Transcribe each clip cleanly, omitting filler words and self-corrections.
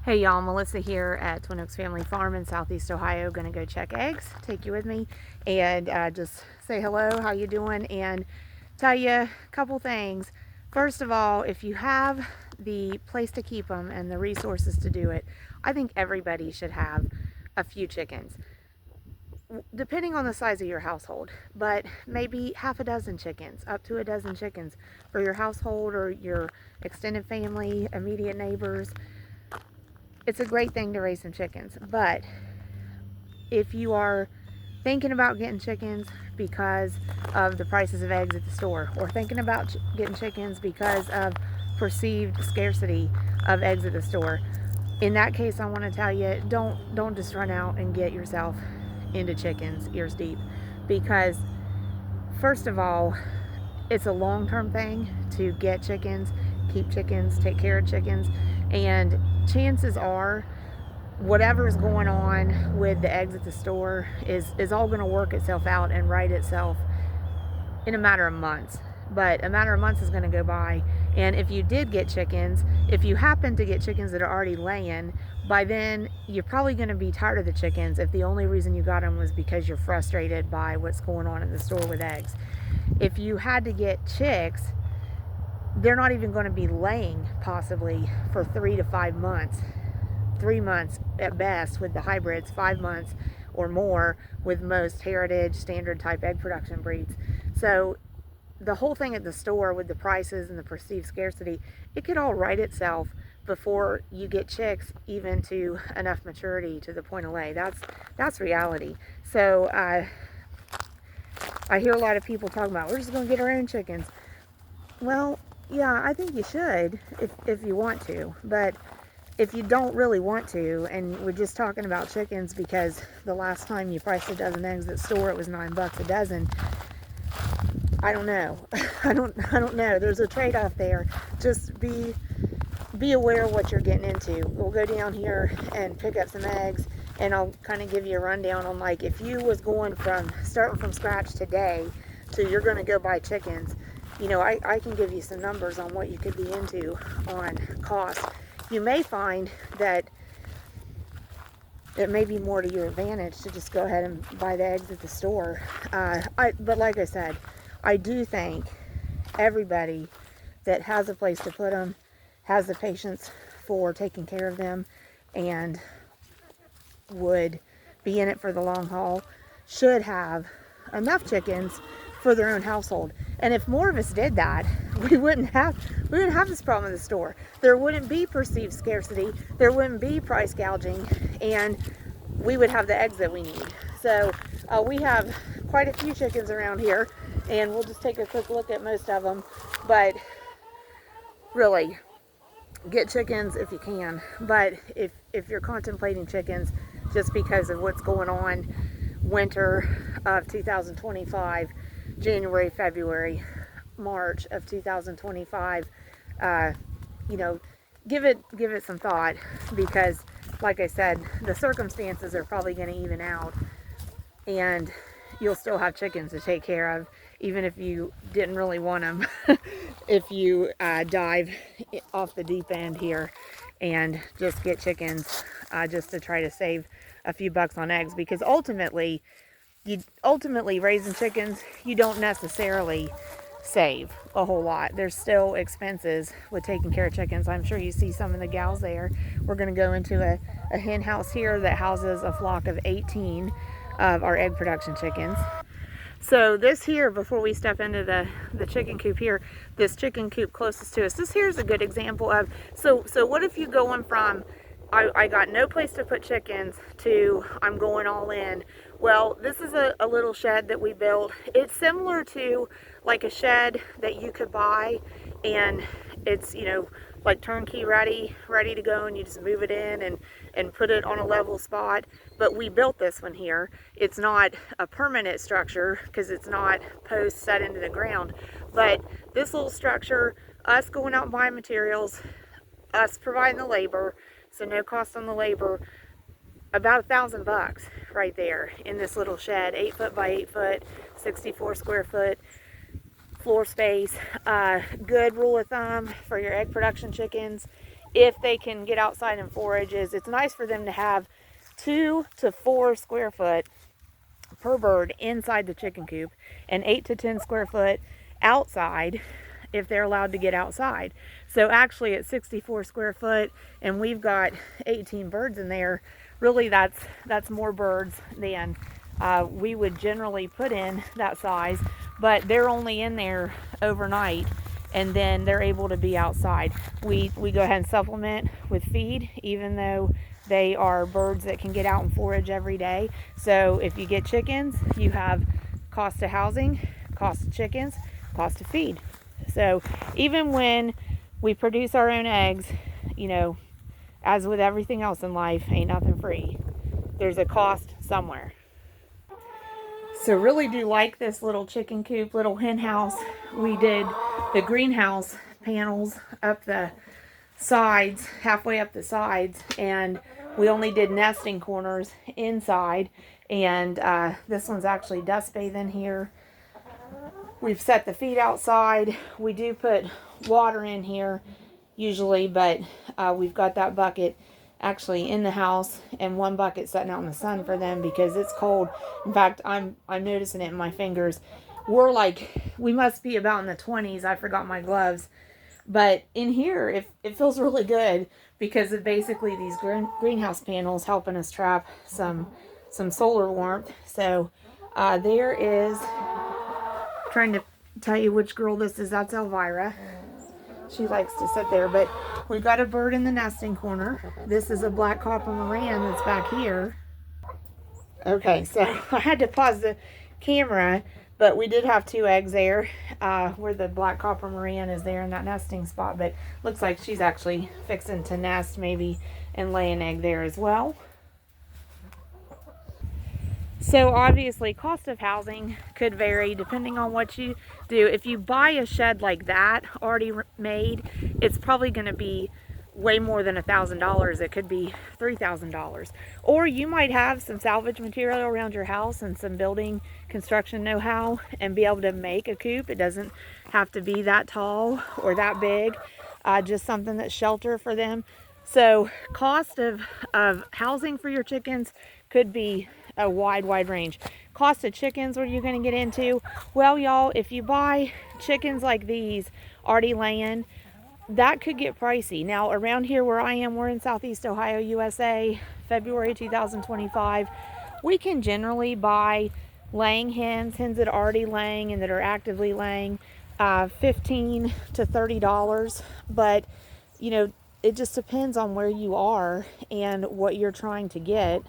Hey y'all, Melissa here at Twin Oaks Family Farm in Southeast Ohio. Gonna go check eggs, take you with me, and just say hello, how you doing, and tell you a couple things. First of all, if you have the place to keep them and the resources to do it, I think everybody should have a few chickens, depending on the size of your household, but maybe half a dozen chickens, up to a dozen chickens for your household or your extended family, immediate neighbors. It's a great thing to raise some chickens, but if you are thinking about getting chickens because of the prices of eggs at the store, or thinking about getting chickens because of perceived scarcity of eggs at the store, in that case, I want to tell you, don't just run out and get yourself into chickens ears deep, because first of all, it's a long-term thing to get chickens, keep chickens, take care of chickens, and chances are whatever's going on with the eggs at the store is all going to work itself out and right itself in a matter of months. But a matter of months is going to go by, and if you did get chickens, if you happen to get chickens that are already laying, by then you're probably going to be tired of the chickens if the only reason you got them was because you're frustrated by what's going on in the store with eggs. If you had to get chicks, they're not even going to be laying possibly for 3 to 5 months. 3 months at best with the hybrids, 5 months or more with most heritage standard type egg production breeds. So the whole thing at the store with the prices and the perceived scarcity, it could all right itself before you get chicks even to enough maturity to the point of lay. That's reality. So I hear a lot of people talking about, we're just going to get our own chickens. Well, yeah, I think you should if you want to, but if you don't really want to, and we're just talking about chickens because the last time you priced a dozen eggs at the store, it was $9 a dozen. I don't know. I don't know. There's a trade-off there. Just be aware of what you're getting into. We'll go down here and pick up some eggs, and I'll kind of give you a rundown on, like, if you was going from starting from scratch today to you're going to go buy chickens, you know, I can give you some numbers on what you could be into on cost. You may find that it may be more to your advantage to just go ahead and buy the eggs at the store. But like I said, I do think everybody that has a place to put them, has the patience for taking care of them, and would be in it for the long haul, should have enough chickens for their own household. And if more of us did that, we wouldn't have this problem in the store. There wouldn't be perceived scarcity, there wouldn't be price gouging, and we would have the eggs that we need. So we have quite a few chickens around here, and we'll just take a quick look at most of them. But really, get chickens if you can. But if you're contemplating chickens just because of what's going on winter of 2025, January, February, March of 2025, you know, give it some thought, because like I said, the circumstances are probably going to even out, and you'll still have chickens to take care of, even if you didn't really want them. If you dive off the deep end here and just get chickens just to try to save a few bucks on eggs, because ultimately raising chickens, you don't necessarily save a whole lot. There's still expenses with taking care of chickens. I'm sure you see some of the gals there. We're going to go into a hen house here that houses a flock of 18 of our egg production chickens. So this here, before we step into the chicken coop here, this chicken coop closest to us, this here is a good example of, so what if you're going from, I got no place to put chickens, to I'm going all in. Well, this is a little shed that we built. It's similar to like a shed that you could buy, and it's, you know, like turnkey ready to go, and you just move it in and put it on a level spot. But we built this one here. It's not a permanent structure because it's not posts set into the ground, but this little structure, us going out and buying materials, us providing the labor, so no cost on the labor, about $1,000 right there in this little shed, 8 foot by 8 foot, 64 square foot floor space. Good rule of thumb for your egg production chickens if they can get outside and forage, is it's nice for them to have 2 to 4 square foot per bird inside the chicken coop and 8 to 10 square foot outside if they're allowed to get outside. So actually at 64 square foot and we've got 18 birds in there, really that's more birds than we would generally put in that size, but they're only in there overnight and then they're able to be outside. We go ahead and supplement with feed, even though they are birds that can get out and forage every day. So if you get chickens, you have cost of housing, cost of chickens, cost of feed. So even when we produce our own eggs, you know, as with everything else in life, ain't nothing free. There's a cost somewhere. So really do like this little chicken coop, little hen house. We did the greenhouse panels up the sides, halfway up the sides, and we only did nesting corners inside. And this one's actually dust bathing here. We've set the feed outside. We do put water in here usually, but we've got that bucket actually in the house and one bucket sitting out in the sun for them because it's cold. In fact, I'm noticing it in my fingers. We must be about in the 20s. I forgot my gloves. But in here, it feels really good because of basically these greenhouse panels helping us trap some solar warmth. So there is, trying to tell you which girl this is. That's Elvira. She likes to sit there. But we've got a bird in the nesting corner. This is a black copper Moran that's back here. Okay, so I had to pause the camera, but we did have 2 eggs there where the black copper Moran is there in that nesting spot. But looks like she's actually fixing to nest maybe and lay an egg there as well. So obviously cost of housing could vary depending on what you do. If you buy a shed like that already made, it's probably going to be way more than $1,000. It could be $3,000. Or you might have some salvage material around your house and some building construction know-how and be able to make a coop. It doesn't have to be that tall or that big, just something that's shelter for them. So cost of housing for your chickens could be a wide range. Cost of chickens, what are you going to get into? Well, y'all, if you buy chickens like these already laying, that could get pricey. Now, around here where I am, we're in Southeast Ohio, USA, February 2025. We can generally buy laying hens that are already laying and that are actively laying, $15 to $30. But, you know, it just depends on where you are and what you're trying to get.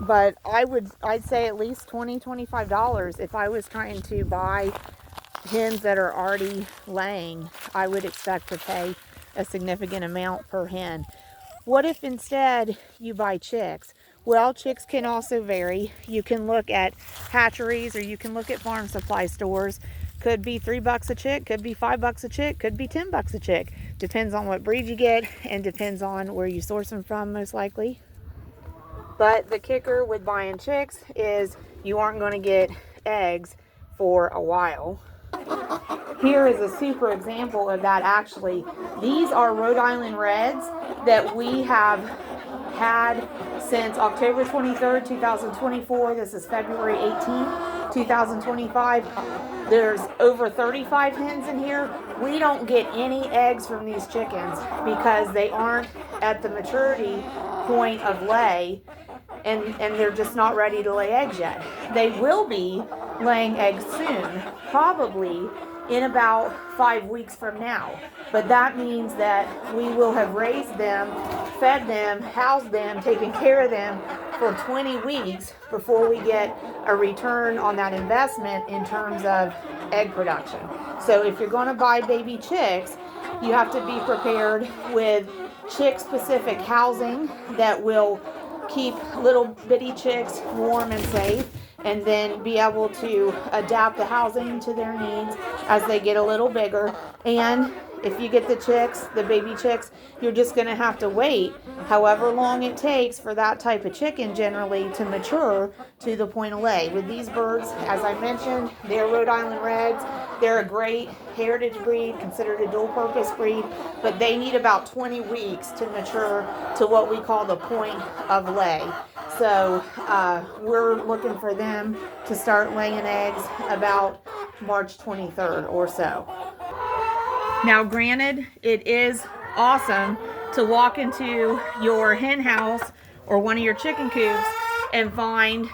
But I'd say at least $20, $25 if I was trying to buy hens that are already laying. I would expect to pay a significant amount per hen. What if instead you buy chicks? Well, chicks can also vary. You can look at hatcheries or you can look at farm supply stores. Could be $3 a chick, could be $5 a chick, could be $10 a chick. Depends on what breed you get and depends on where you source them from, most likely. But the kicker with buying chicks is you aren't going to get eggs for a while. Here is a super example of that actually. These are Rhode Island Reds that we have had since October 23rd, 2024. This is February 18th, 2025. There's over 35 hens in here. We don't get any eggs from these chickens because they aren't at the maturity point of lay. And they're just not ready to lay eggs yet. They will be laying eggs soon, probably in about 5 weeks from now. But that means that we will have raised them, fed them, housed them, taken care of them for 20 weeks before we get a return on that investment in terms of egg production. So if you're going to buy baby chicks, you have to be prepared with chick-specific housing that will keep little bitty chicks warm and safe, and then be able to adapt the housing to their needs as they get a little bigger. And if you get the chicks, the baby chicks, you're just going to have to wait however long it takes for that type of chicken generally to mature to the point of lay. With these birds, as I mentioned, they're Rhode Island Reds. They're a great heritage breed, considered a dual-purpose breed, but they need about 20 weeks to mature to what we call the point of lay. So we're looking for them to start laying eggs about March 23rd or so. Now, granted, it is awesome to walk into your hen house or one of your chicken coops and find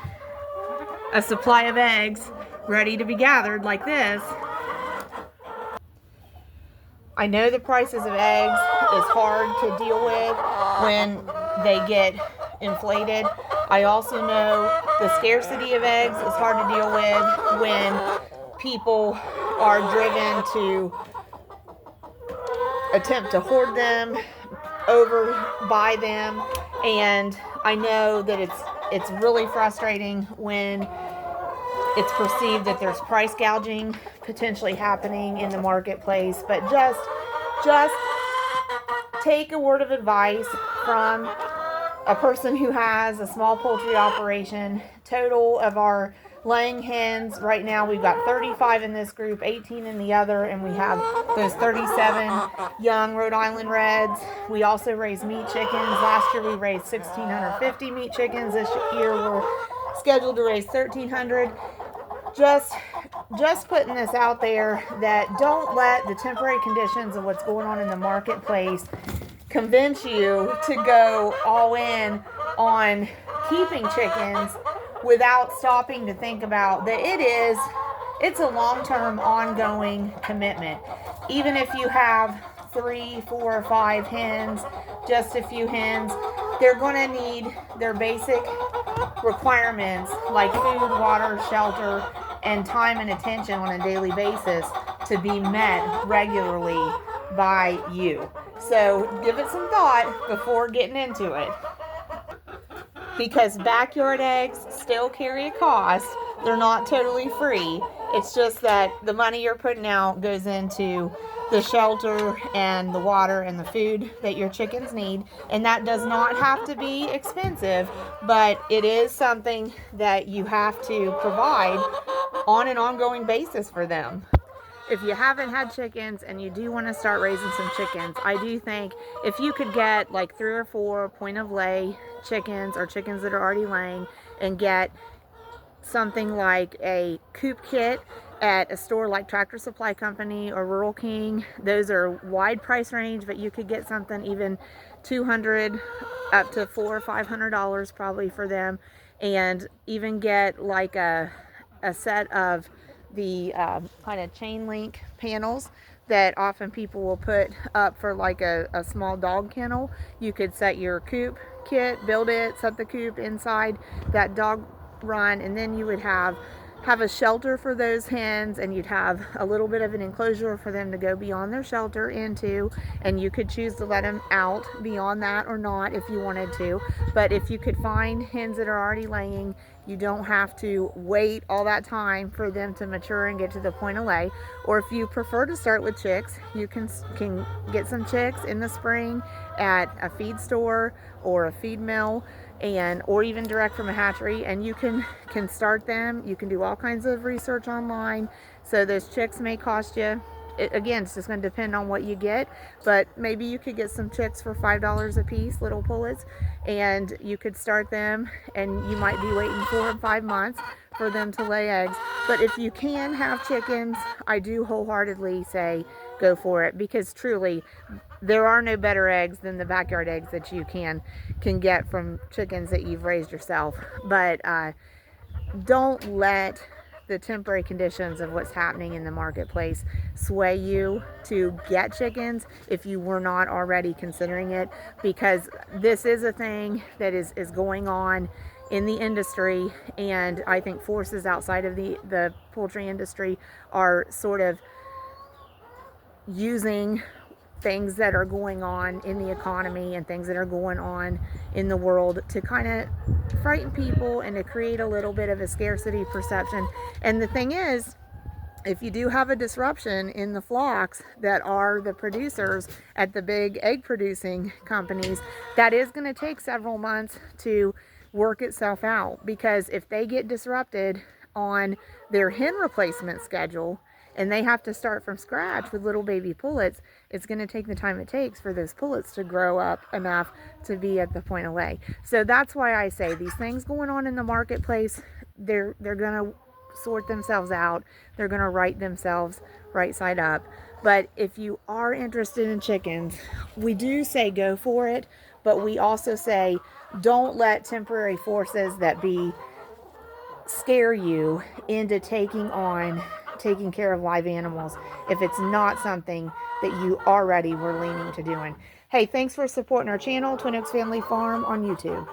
a supply of eggs ready to be gathered like this. I know the prices of eggs is hard to deal with when they get inflated. I also know the scarcity of eggs is hard to deal with when people are driven to attempt to hoard them, overbuy them, and I know that it's really frustrating when it's perceived that there's price gouging potentially happening in the marketplace. But just take a word of advice from a person who has a small poultry operation. Total of our laying hens right now, we've got 35 in this group, 18 in the other, and we have those 37 young Rhode Island Reds. We also raise meat chickens. Last year we raised 1,650 meat chickens. This year we're scheduled to raise 1,300. Just putting this out there that don't let the temporary conditions of what's going on in the marketplace convince you to go all in on keeping chickens without stopping to think about that it's a long-term ongoing commitment. Even if you have 3, 4, or 5 hens, just a few hens, they're going to need their basic requirements like food, water, shelter, and time and attention on a daily basis to be met regularly by you. So give it some thought before getting into it, because backyard eggs still carry a cost. They're not totally free. It's just that the money you're putting out goes into the shelter and the water and the food that your chickens need, and that does not have to be expensive, but it is something that you have to provide on an ongoing basis for them. If you haven't had chickens and you do want to start raising some chickens, I do think if you could get like 3 or 4 point of lay chickens or chickens that are already laying and get something like a coop kit at a store like Tractor Supply Company or Rural King. Those are wide price range, but you could get something even $200 up to $400 or $500 probably for them, and even get like a set of the kind of chain link panels that often people will put up for like a small dog kennel. You could set your coop kit, build it, set the coop inside that dog run, and then you would have a shelter for those hens, and you'd have a little bit of an enclosure for them to go beyond their shelter into, and you could choose to let them out beyond that or not if you wanted to. But if you could find hens that are already laying, you don't have to wait all that time for them to mature and get to the point of lay. Or if you prefer to start with chicks, you can get some chicks in the spring at a feed store or a feed mill, or even direct from a hatchery, and you can start them. You can do all kinds of research online. So those chicks may cost you, again, it's just going to depend on what you get, but maybe you could get some chicks for $5 a piece, little pullets, and you could start them, and you might be waiting 4 or 5 months for them to lay eggs. But if you can have chickens, I do wholeheartedly say go for it, because truly there are no better eggs than the backyard eggs that you can get from chickens that you've raised yourself. But don't let the temporary conditions of what's happening in the marketplace sway you to get chickens if you were not already considering it, because this is a thing that is going on in the industry, and I think forces outside of the poultry industry are sort of using things that are going on in the economy and things that are going on in the world to kind of frighten people and to create a little bit of a scarcity perception. And the thing is, if you do have a disruption in the flocks that are the producers at the big egg producing companies, that is going to take several months to work itself out, because if they get disrupted on their hen replacement schedule and they have to start from scratch with little baby pullets, it's going to take the time it takes for those pullets to grow up enough to be at the point of lay. So that's why I say these things going on in the marketplace, they're going to sort themselves out. They're going to right themselves right side up. But if you are interested in chickens, we do say go for it, but we also say don't let temporary forces that be scare you into taking care of live animals if it's not something that you already were leaning to doing. Hey, thanks for supporting our channel, Twin Oaks Family Farm on YouTube.